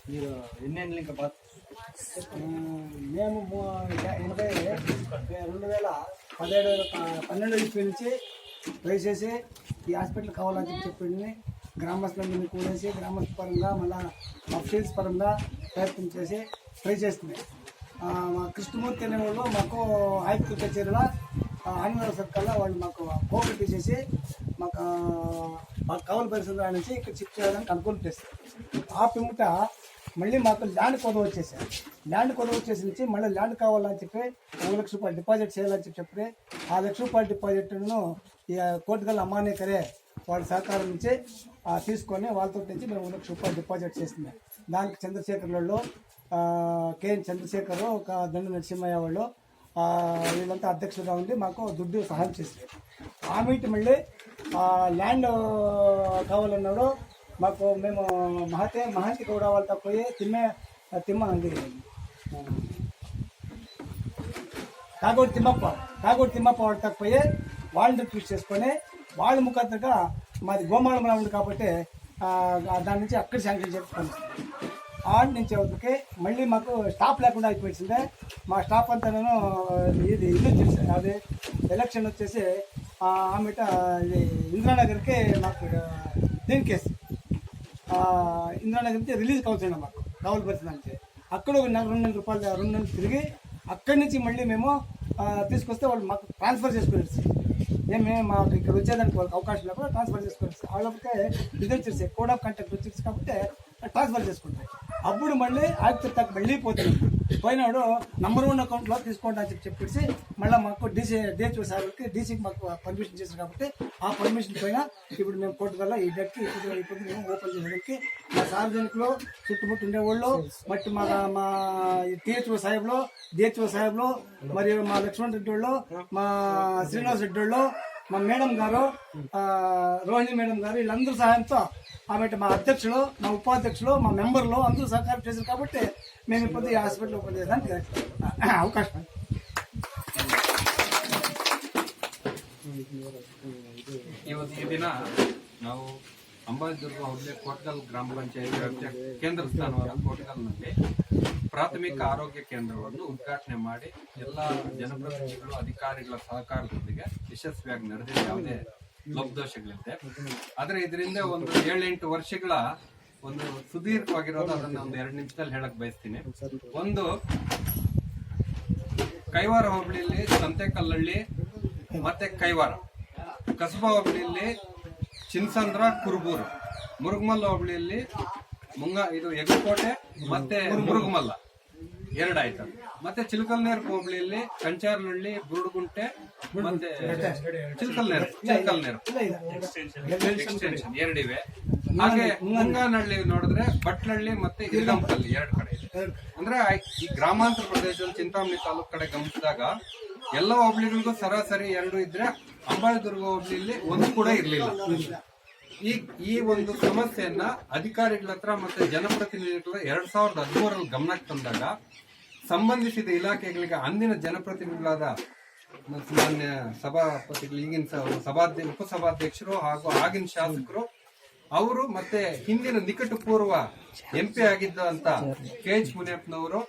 మీరు ఎన్ని ఇంకా మేము 2012 నుంచి ట్రై చేసి ఈ హాస్పిటల్ కావాలని చెప్పింది. గ్రామస్తులందరినీ కూడేసి గ్రామస్థ పరంగా మళ్ళీ అఫీల్స్ పరంగా ప్రయత్నం చేసి ట్రై చేస్తుంది. మా కృష్ణమూర్తి అనే వాళ్ళు మాకు ఆయుక్త కచేరీలో ఆంజనేయ సర్కార్లో వాళ్ళు మాకు కోఆపరేట్ చేసి మాకు కవల పరిశ్రమ నుంచి ఇక్కడ షిఫ్ట్ చేయడానికి అనుకూలం చేస్తారు. ఆ పిమ్మట మళ్ళీ మాకు ల్యాండ్ కొదవ వచ్చేసారు. ల్యాండ్ కొదవ వచ్చేసి నుంచి మళ్ళీ ల్యాండ్ కావాలని చెప్పి 1 లక్ష రూపాయలు డిపాజిట్ చేయాలని చెప్పి ఆ 1 లక్ష రూపాయల డిపాజిట్ను కోటిగల్ అమ్మానే కరే వాళ్ళ సహకారం నుంచి తీసుకొని వాళ్ళతో నుంచి మేము 1 లక్ష రూపాయలు డిపాజిట్ చేస్తున్నాం. దానికి చంద్రశేఖర్ వాళ్ళు, కేఎన్ చంద్రశేఖర్, ఒక దండు నరసింహయ్య వాళ్ళు వీళ్ళంతా అధ్యక్షులుగా ఉండి మాకు దుడ్డు సహాయం చేశారు. ఆ మీటి మళ్ళీ ల్యాండ్ కావాలన్నాడు మాకు. మేము మహంతి గౌడ వాళ్ళతో పోయి కాగోడి తిమ్మప్ప వాళ్ళతో పోయి వాళ్ళని రిక్వెస్ట్ చేసుకొని వాళ్ళ ముఖాంతరంగా మాది గోమాళం ఉంది కాబట్టి దాని నుంచి అక్కడ శాంక్షన్ చెప్పుకున్నాం. ఆడ నుంచి అవుతుంది మళ్ళీ మాకు స్టాప్ లేకుండా అయిపోయింది. మా స్టాప్ అంతా నేను ఇది వచ్చేసి అది ఎలక్షన్ వచ్చేసి ఆమెట ఇది ఇంద్రానగర్కి మాకు దీని కేసు ఇంద్రానగర్ నుంచి రిలీజ్ కావచ్చు మాకు రావుల పరిస్థితి నుంచి. అక్కడ 2 నెలల రూపాయలు 2 నెలలు తిరిగి అక్కడి నుంచి మళ్ళీ మేము తీసుకొస్తే వాళ్ళు మాకు ట్రాన్స్ఫర్ చేసుకుని మేము మాకు ఇక్కడ వచ్చేదానికి వాళ్ళకి అవకాశం లేకుండా ట్రాన్స్ఫర్ చేసుకుని వాళ్ళకి ఇది వచ్చేసి కోడ్ ఆఫ్ కండక్ట్ వచ్చేసి కాబట్టి ట్రాన్స్ఫర్ చేసుకుంటాయి. అప్పుడు మళ్ళీ ఆయుక్త మళ్ళీ పోయినాడు నంబర్ 1 అకౌంట్లో తీసుకోండి అని చెప్పేసి మళ్ళీ మాకు డిహెచ్ఓ సార్కి డీసీకి మాకు పర్మిషన్ చేశారు కాబట్టి ఆ పర్మిషన్ పైన ఇప్పుడు మేము కోర్టుగల్లో ఈ డెట్కి ఇప్పుడు మేము ఓపెన్ చేయడానికి మా సార్వజనికులు చుట్టుముట్టు ఉండేవాళ్ళు బట్టి మా డిహెచ్ఓ సాహెబ్లో మరియు మా లక్ష్మణ్ రెడ్డి వాళ్ళు, మా శ్రీనివాస్ రెడ్డి వాళ్ళు, మా మేడం గారు, రోహిణి మేడం గారు, వీళ్ళందరూ సహాయంతో ఆమె మా అధ్యక్షులు, మా ఉపాధ్యక్షులు, మా మెంబర్లు అందరూ సహకారం చేశారు కాబట్టి మేము ఇప్పుడు ఈ హాస్పిటల్ ఓపెన్ చేయడానికి అవకాశం. ಇವತ್ತು ಈ ದಿನ ನಾವು ಅಂಬಾಜಿದುರ್ಗ ಹೋಬಳಿ ಕೋಟಗಲ್ ಗ್ರಾಮ ಪಂಚಾಯತ್ ವ್ಯಾಪ್ತಿಯ ಕೇಂದ್ರ ಸ್ಥಾನವಾದ ಕೋಟಗಲ್ನಲ್ಲಿ ಪ್ರಾಥಮಿಕ ಆರೋಗ್ಯ ಕೇಂದ್ರವನ್ನು ಉದ್ಘಾಟನೆ ಮಾಡಿ ಎಲ್ಲ ಜನಪ್ರತಿನಿಧಿಗಳು ಅಧಿಕಾರಿಗಳ ಸಹಕಾರದೊಂದಿಗೆ ಯಶಸ್ವಿಯಾಗಿ ನಡೆದಿದೆ. ಯಾವುದೇ ಲೋಪದೋಷಗಳಿದೆ. ಆದ್ರೆ ಇದರಿಂದ ಒಂದು 7-8 ವರ್ಷಗಳ ಒಂದು ಸುದೀರ್ಘವಾಗಿರೋದು ಅದನ್ನ ಒಂದು 2 ನಿಮಿಷದಲ್ಲಿ ಹೇಳಕ್ ಬಯಸ್ತೀನಿ. ಒಂದು ಕೈವಾರ ಹೋಬಳಿಯಲ್ಲಿ ಸಂತೆಕಲ್ಲಹಳ್ಳಿ ಮತ್ತೆ ಕೈವಾರ, ಕಸಬಾ ಹೋಬಳಿಯಲ್ಲಿ ಚಿನ್ಸಂದ್ರ, ಕುರುಬೂರು, ಮುರುಗಮಲ್ಲ ಹೋಬಳಿಯಲ್ಲಿ ಇದು ಯಗಕೋಟೆ ಮತ್ತೆ ಮುರುಗಮಲ್ಲ 2 ಆಯ್ತು. ಮತ್ತೆ ಚಿಲಕಲ್ನೇರ್ ಹೋಬಳಿಯಲ್ಲಿ ಕಂಚಾರನಹಳ್ಳಿ, ಬುರುಡುಗುಂಟೆ ಮತ್ತೆ ಚಿಲಕಲ್ನೇರ್ ಎಕ್ಸ್ಟೆನ್ಷನ್ 2 ಇವೆ. ಹಾಗೆ ಮುಂಗಾನಹಳ್ಳಿ ನೋಡಿದ್ರೆ ಬಟ್ಲಹಳ್ಳಿ ಮತ್ತೆ ಇಲ್ಗಂಪಲ್ಲಿ 2 ಕಡೆ ಇದೆ. ಅಂದ್ರೆ ಈ ಗ್ರಾಮಾಂತರ ಪ್ರದೇಶದಲ್ಲಿ ಚಿಂತಾಮಣಿ ತಾಲೂಕು ಕಡೆ ಗಮನಿಸಿದಾಗ ಎಲ್ಲ ಹೋಬಳಿಗಳಿಗೂ ಸರಾಸರಿ 2 ಇದ್ರೆ ಅಂಬಾಜಿದುರ್ಗ ಹೋಬಳಿಯಲ್ಲಿ 1 ಕೂಡ ಇರ್ಲಿಲ್ಲ. ಈ ಒಂದು ಸಮಸ್ಯೆಯನ್ನ ಅಧಿಕಾರಿಗಳ ಹತ್ರ ಮತ್ತೆ ಜನಪ್ರತಿನಿಧಿಗಳ 2013ರಲ್ಲಿ ಗಮನಕ್ಕೆ ತಂದಾಗ ಸಂಬಂಧಿಸಿದ ಇಲಾಖೆಗಳಿಗೆ ಅಂದಿನ ಜನಪ್ರತಿನಿಧಿಗಳಾದ ಮಾನ್ಯ ಸಭಾಪತಿಗಳು, ಈಗಿನ ಉಪಸಭಾಧ್ಯಕ್ಷರು ಹಾಗೂ ಆಗಿನ ಶಾಸಕರು ಅವರು ಮತ್ತೆ ಹಿಂದಿನ ನಿಕಟ ಪೂರ್ವ MP ಆಗಿದ್ದಂತ KH ಮುನಿಯಪ್ಪನವರು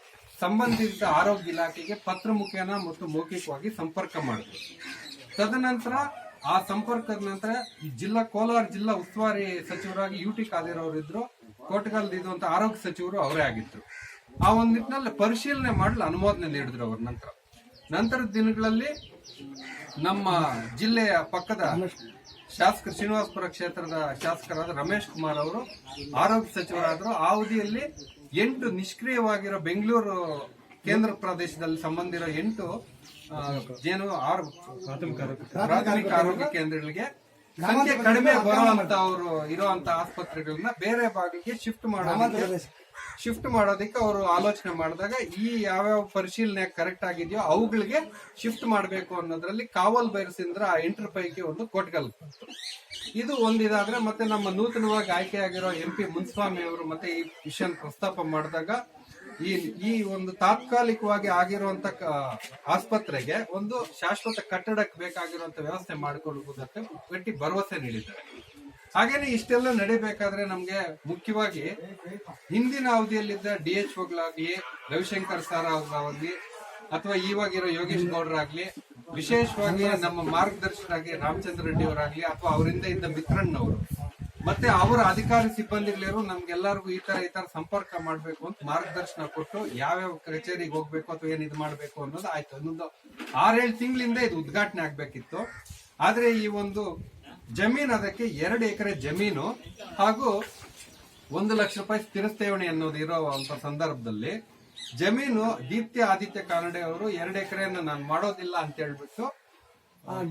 ಸಂಬಂಧಿಸಿದ ಆರೋಗ್ಯ ಇಲಾಖೆಗೆ ಪತ್ರ ಮುಖೇನ ಮತ್ತು ಮೌಖಿಕವಾಗಿ ಸಂಪರ್ಕ ಮಾಡಿದ್ರು. ತದನಂತರ ಆ ಸಂಪರ್ಕದ ನಂತರ ಕೋಲಾರ ಜಿಲ್ಲಾ ಉಸ್ತುವಾರಿ ಸಚಿವರಾಗಿ UT ಖಾದರ್ ಅವರು ಇದ್ರು. ಕೋಟಗಲ್ ಇರುವಂತ ಆರೋಗ್ಯ ಸಚಿವರು ಅವರೇ ಆಗಿದ್ರು. ಆ ಒಂದು ನಿಟ್ಟಿನಲ್ಲಿ ಪರಿಶೀಲನೆ ಮಾಡಲು ಅನುಮೋದನೆ ನೀಡಿದ್ರು ಅವ್ರ ನಂತರದ ದಿನಗಳಲ್ಲಿ ನಮ್ಮ ಜಿಲ್ಲೆಯ ಪಕ್ಕದ ಶಾಸಕರು ಶ್ರೀನಿವಾಸಪುರ ಕ್ಷೇತ್ರದ ಶಾಸಕರಾದ ರಮೇಶ್ ಕುಮಾರ್ ಅವರು ಆರೋಗ್ಯ ಸಚಿವರಾದರು. ಆ ಅವಧಿಯಲ್ಲಿ 8 ನಿಷ್ಕ್ರಿಯವಾಗಿರೋ ಬೆಂಗಳೂರು ಕೇಂದ್ರ ಪ್ರದೇಶದಲ್ಲಿ ಸಂಬಂಧ ಇರೋ 8 ಪ್ರಾಥಮಿಕ ಆರೋಗ್ಯ ಕೇಂದ್ರಗಳಿಗೆ ಸಂಖ್ಯೆ ಕಡಿಮೆ ಬರುವಂತ ಅವರು ಇರುವಂತ ಆಸ್ಪತ್ರೆಗಳನ್ನ ಬೇರೆ ಭಾಗಕ್ಕೆ ಶಿಫ್ಟ್ ಮಾಡೋದಕ್ಕೆ ಅವರು ಆಲೋಚನೆ ಮಾಡಿದಾಗ ಈ ಯಾವ್ಯಾವ ಪರಿಶೀಲನೆ ಕರೆಕ್ಟ್ ಆಗಿದೆಯೋ ಅವುಗಳಿಗೆ ಶಿಫ್ಟ್ ಮಾಡಬೇಕು ಅನ್ನೋದ್ರಲ್ಲಿ ಕಾವಲ್ ಬೈರಸಿಂದ್ರ ಆ 8 ಪೈಕಿ ಒಂದು ಕೋಟಗಲ್. ಇದು ಒಂದಿದಾದ್ರೆ ಮತ್ತೆ ನಮ್ಮ ನೂತನವಾಗಿ ಆಯ್ಕೆಯಾಗಿರೋ MP ಮುನ್ಸ್ವಾಮಿ ಅವರು ಮತ್ತೆ ಈ ವಿಷಯ ಪ್ರಸ್ತಾಪ ಮಾಡಿದಾಗ ಈ ಒಂದು ತಾತ್ಕಾಲಿಕವಾಗಿ ಆಗಿರುವಂತ ಆಸ್ಪತ್ರೆಗೆ ಒಂದು ಶಾಶ್ವತ ಕಟ್ಟಡಕ್ಕೆ ಬೇಕಾಗಿರುವಂತ ವ್ಯವಸ್ಥೆ ಮಾಡಿಕೊಡುವುದಕ್ಕೆ ಗಟ್ಟಿ ಭರವಸೆ ನೀಡಿದ್ದಾರೆ. ಹಾಗೇನೆ ಇಷ್ಟೆಲ್ಲ ನಡಿಬೇಕಾದ್ರೆ ನಮ್ಗೆ ಮುಖ್ಯವಾಗಿ ಹಿಂದಿನ ಅವಧಿಯಲ್ಲಿದ್ದ DHOಗಳಾಗ್ಲಿ, ರವಿಶಂಕರ್ ಸರ್ ಅವ್ರಾಗ್ಲಿ, ಅಥವಾ ಇವಾಗಿರೋ ಯೋಗೇಶ್ ಗೌಡ್ರಾಗ್ಲಿ, ವಿಶೇಷವಾಗಿ ನಮ್ಮ ಮಾರ್ಗದರ್ಶಕರಾಗಿ ರಾಮಚಂದ್ರ ರೆಡ್ಡಿ ಅವರಾಗ್ಲಿ, ಅಥವಾ ಅವರಿಂದ ಇದ್ದ ಮಿತ್ರಣ್ಣವರು, ಮತ್ತೆ ಅವರ ಅಧಿಕಾರಿ ಸಿಬ್ಬಂದಿಗಳಿರು ನಮ್ಗೆಲ್ಲರಿಗೂ ಈ ತರ ಸಂಪರ್ಕ ಮಾಡ್ಬೇಕು ಅಂತ ಮಾರ್ಗದರ್ಶನ ಕೊಟ್ಟು ಯಾವ್ಯಾವ ಕಚೇರಿಗೆ ಹೋಗ್ಬೇಕು ಅಥವಾ ಏನ್ ಇದು ಮಾಡ್ಬೇಕು ಅನ್ನೋದು ಆಯ್ತು. ಇನ್ನೊಂದು 6-7 ತಿಂಗಳಿಂದ ಇದು ಉದ್ಘಾಟನೆ ಆಗ್ಬೇಕಿತ್ತು. ಆದ್ರೆ ಈ ಒಂದು ಜಮೀನು, ಅದಕ್ಕೆ 2 ಎಕರೆ ಜಮೀನು ಹಾಗೂ 1 ಲಕ್ಷ ರೂಪಾಯಿ ಸ್ಥಿರ ಠೇವಣಿ ಅನ್ನೋದು ಇರೋಂತ ಸಂದರ್ಭದಲ್ಲಿ ಜಮೀನು ದೀಪ್ತಿ ಆದಿತ್ಯ ಕಾನಡೆ ಅವರು 2 ಎಕರೆಯನ್ನು ನಾನು ಮಾಡೋದಿಲ್ಲ ಅಂತ ಹೇಳ್ಬಿಟ್ಟು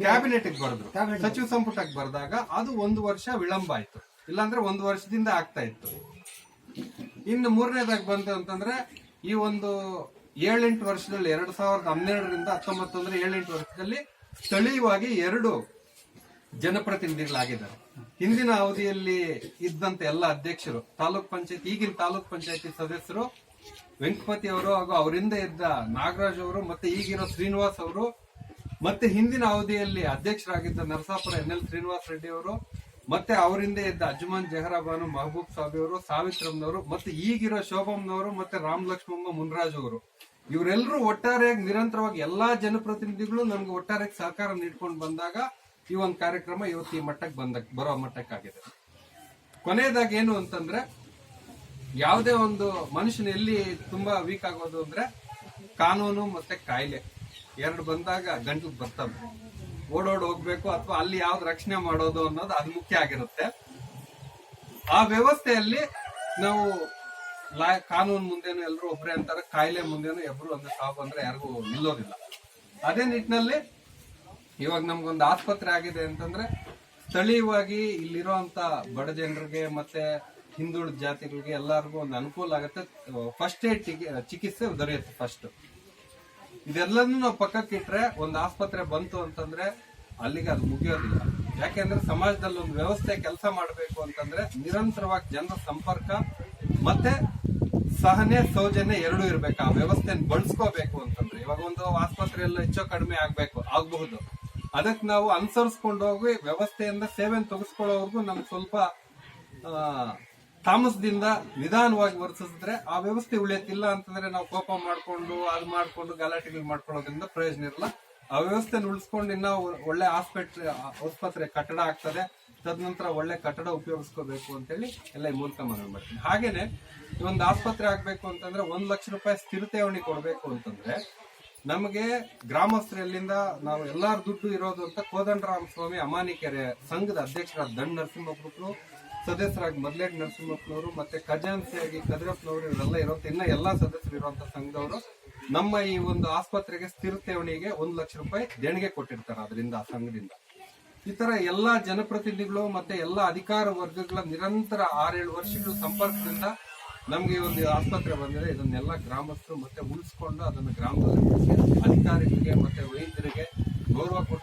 ಕ್ಯಾಬಿನೆಟ್ ಬರೆದ್ರು. ಸಚಿವ ಸಂಪುಟಕ್ಕೆ ಬರೆದಾಗ ಅದು 1 ವರ್ಷ ವಿಳಂಬ ಆಯ್ತು. ಇಲ್ಲಾಂದ್ರೆ 1 ವರ್ಷದಿಂದ ಆಗ್ತಾ ಇತ್ತು. ಇನ್ನು 3ನೇದಾಗಿ ಬಂತು ಅಂತಂದ್ರೆ ಈ ಒಂದು 7-8 ವರ್ಷದಲ್ಲಿ 2012ರಿಂದ 19 ಅಂದ್ರೆ 7-8 ವರ್ಷದಲ್ಲಿ ಸ್ಥಳೀಯವಾಗಿ 2 ಜನಪ್ರತಿನಿಧಿಗಳಾಗಿದ್ದಾರೆ. ಹಿಂದಿನ ಅವಧಿಯಲ್ಲಿ ಇದ್ದಂತ ಎಲ್ಲ ಅಧ್ಯಕ್ಷರು, ಈಗಿನ ತಾಲೂಕ್ ಪಂಚಾಯತಿ ಸದಸ್ಯರು ವೆಂಕಟಪತಿ ಅವರು ಹಾಗೂ ಅವರಿಂದ ಇದ್ದ ನಾಗರಾಜ್ ಅವರು, ಮತ್ತೆ ಈಗಿರೋ ಶ್ರೀನಿವಾಸ್ ಅವರು, ಮತ್ತೆ ಹಿಂದಿನ ಅವಧಿಯಲ್ಲಿ ಅಧ್ಯಕ್ಷರಾಗಿದ್ದ ನರಸಾಪುರ NL ಶ್ರೀನಿವಾಸ್ ರೆಡ್ಡಿ ಅವರು, ಮತ್ತೆ ಅವರಿಂದ ಇದ್ದ ಅಜ್ಮನ್ ಜಹರಾಬಾನು, ಮಹಬೂಬ್ ಸಾಬಿ ಅವರು, ಸಾವಿತ್ರಮ್ನವರು, ಮತ್ತೆ ಈಗಿರೋ ಶೋಭಮ್ನವರು, ಮತ್ತೆ ರಾಮ್ ಲಕ್ಷ್ಮಮ್ಮ ಮುನ್ರಾಜ್ ಅವರು, ಇವರೆಲ್ಲರೂ ಒಟ್ಟಾರೆಯಾಗಿ ನಿರಂತರವಾಗಿ ಎಲ್ಲಾ ಜನಪ್ರತಿನಿಧಿಗಳು ನಮ್ಗೆ ಒಟ್ಟಾರೆ ಸಹಕಾರ ನೀಡ್ಕೊಂಡು ಬಂದಾಗ ಈ ಒಂದು ಕಾರ್ಯಕ್ರಮ ಇವತ್ತು ಈ ಮಟ್ಟಕ್ಕೆ ಬರೋ ಮಟ್ಟಕ್ಕಾಗಿದೆ. ಕೊನೆಯದಾಗಿ ಏನು ಅಂತಂದ್ರೆ, ಯಾವುದೇ ಒಂದು ಮನುಷ್ಯನ ಎಲ್ಲಿ ತುಂಬಾ ವೀಕ್ ಆಗೋದು ಅಂದ್ರೆ ಕಾನೂನು ಮತ್ತೆ ಕಾಯಿಲೆ 2 ಬಂದಾಗ ಗಂಟು ಬರ್ತವೆ. ಓಡೋಡ್ ಹೋಗ್ಬೇಕು ಅಥವಾ ಅಲ್ಲಿ ಯಾವ್ದು ರಕ್ಷಣೆ ಮಾಡೋದು ಅನ್ನೋದು ಅದು ಮುಖ್ಯ ಆಗಿರುತ್ತೆ. ಆ ವ್ಯವಸ್ಥೆಯಲ್ಲಿ ನಾವು ಕಾನೂನು ಮುಂದೇನು ಎಲ್ಲರೂ ಒಬ್ರೆ ಅಂತಾರೆ, ಕಾಯಿಲೆ ಮುಂದೇನು ಎಬ್ರು ಅಂದ್ರೆ ಸಾವು ಅಂದ್ರೆ ಯಾರಿಗೂ ನಿಲ್ಲೋದಿಲ್ಲ. ಅದೇ ನಿಟ್ಟಿನಲ್ಲಿ ಇವಾಗ ನಮ್ಗೊಂದು ಆಸ್ಪತ್ರೆ ಆಗಿದೆ ಅಂತಂದ್ರೆ ಸ್ಥಳೀಯವಾಗಿ ಇಲ್ಲಿರುವಂತ ಬಡ ಜನರಿಗೆ ಮತ್ತೆ ಹಿಂದುಳಿದ ಜಾತಿಗಳಿಗೆ ಎಲ್ಲರಿಗೂ ಒಂದು ಅನುಕೂಲ ಆಗುತ್ತೆ. ಫಸ್ಟ್ ಏಡ್ ಚಿಕಿತ್ಸೆ ದೊರೆಯುತ್ತೆ. ಫಸ್ಟ್ ಇದೆಲ್ಲನೂ ನಾವು ಪಕ್ಕಕ್ಕೆ ಇಟ್ರೆ ಒಂದು ಆಸ್ಪತ್ರೆ ಬಂತು ಅಂತಂದ್ರೆ ಅಲ್ಲಿಗೆ ಅದು ಮುಗಿಯೋದಿಲ್ಲ. ಯಾಕೆಂದ್ರೆ ಸಮಾಜದಲ್ಲಿ ಒಂದು ವ್ಯವಸ್ಥೆ ಕೆಲಸ ಮಾಡಬೇಕು ಅಂತಂದ್ರೆ ನಿರಂತರವಾಗಿ ಜನರ ಸಂಪರ್ಕ ಮತ್ತೆ ಸಹನೆ, ಸೌಜನ್ಯ 2 ಇರ್ಬೇಕು. ಆ ವ್ಯವಸ್ಥೆನ ಬಳಸ್ಕೋಬೇಕು ಅಂತಂದ್ರೆ ಇವಾಗ ಒಂದು ಆಸ್ಪತ್ರೆಯಲ್ಲ ಹೆಚ್ಚೋ ಕಡಿಮೆ ಆಗಬಹುದು. ಅದಕ್ಕೆ ನಾವು ಅನುಸರಿಸ್ಕೊಂಡು ಹೋಗಿ ವ್ಯವಸ್ಥೆಯಿಂದ ಸೇವೆಯನ್ನು ತೆಗೆಸ್ಕೊಳ್ಳೋವರೆಗೂ ನಮ್ಗೆ ಸ್ವಲ್ಪ ತಾಮಸದಿಂದ ನಿಧಾನವಾಗಿ ವರ್ತಿಸಿದ್ರೆ ಆ ವ್ಯವಸ್ಥೆ ಉಳಿಯತ್ತಿಲ್ಲ ಅಂತಂದ್ರೆ ನಾವು ಕೋಪ ಮಾಡ್ಕೊಂಡು ಗಲಾಟೆಗಳು ಮಾಡ್ಕೊಳ್ಳೋದ್ರಿಂದ ಪ್ರಯೋಜನ ಇರಲ್ಲ. ಆ ವ್ಯವಸ್ಥೆನ ಉಳಿಸ್ಕೊಂಡು ಇನ್ನ ಒಳ್ಳೆ ಆಸ್ಪತ್ರೆ ಕಟ್ಟಡ ಆಗ್ತದೆ. ತದನಂತರ ಒಳ್ಳೆ ಕಟ್ಟಡ ಉಪಯೋಗಿಸ್ಕೋಬೇಕು ಅಂತೇಳಿ ಎಲ್ಲ ಈ ಮೂಲಕ ಮನವಿ ಮಾಡ್ತೀನಿ. ಹಾಗೇನೆ ಈ ಒಂದು ಆಸ್ಪತ್ರೆ ಆಗ್ಬೇಕು ಅಂತಂದ್ರೆ 1 ಲಕ್ಷ ರೂಪಾಯಿ ಸ್ಥಿರ ಠೇವಣಿ ಕೊಡ್ಬೇಕು ಅಂತಂದ್ರೆ ನಮಗೆ ಗ್ರಾಮಸ್ಥರಲ್ಲಿಂದ ನಾವು ಎಲ್ಲಾರು ದುಡ್ಡು ಇರೋದು ಅಂತ ಕೋದಂಡರಾಮ ಸ್ವಾಮಿ ಅಮಾನಿಕೆರೆ ಸಂಘದ ಅಧ್ಯಕ್ಷರಾದ ದಂಡ್ ನರಸಿಂಹಪ್ಪನವರು, ಸದಸ್ಯರಾಗಿ ಮದ್ಲೇಡ್ ನರಸಿಂಹಪ್ಪನವರು, ಮತ್ತೆ ಖಜಾನ್ಸಿಯಾಗಿ ಕದಿರಪ್ಪನವರು, ಇವರೆಲ್ಲ ಇರೋಂತ ಇನ್ನ ಎಲ್ಲಾ ಸದಸ್ಯರು ಇರುವಂತ ಸಂಘದವರು ನಮ್ಮ ಈ ಒಂದು ಆಸ್ಪತ್ರೆಗೆ ಸ್ಥಿರ ಠೇವಣಿಗೆ 1 ಲಕ್ಷ ರೂಪಾಯಿ ದೇಣಿಗೆ ಕೊಟ್ಟಿರ್ತಾರೆ. ಅದರಿಂದ ಆ ಸಂಘದಿಂದ ಈ ತರ ಎಲ್ಲಾ ಜನಪ್ರತಿನಿಧಿಗಳು ಮತ್ತೆ ಎಲ್ಲಾ ಅಧಿಕಾರ ವರ್ಗಗಳ ನಿರಂತರ 6-7 ವರ್ಷಗಳ ಸಂಪರ್ಕದಿಂದ ನಮ್ಗೆ ಒಂದು ಆಸ್ಪತ್ರೆ ಬಂದಿದೆ. ಇದನ್ನೆಲ್ಲ ಗ್ರಾಮಸ್ಥರು ಮತ್ತೆ ಉಳಿಸ್ಕೊಂಡು ಅದನ್ನು ಗ್ರಾಮದಲ್ಲಿ ಅಧಿಕಾರಿಗಳಿಗೆ ಮತ್ತೆ ವೈದ್ಯರಿಗೆ ಗೌರವ ಕೊಟ್ಟು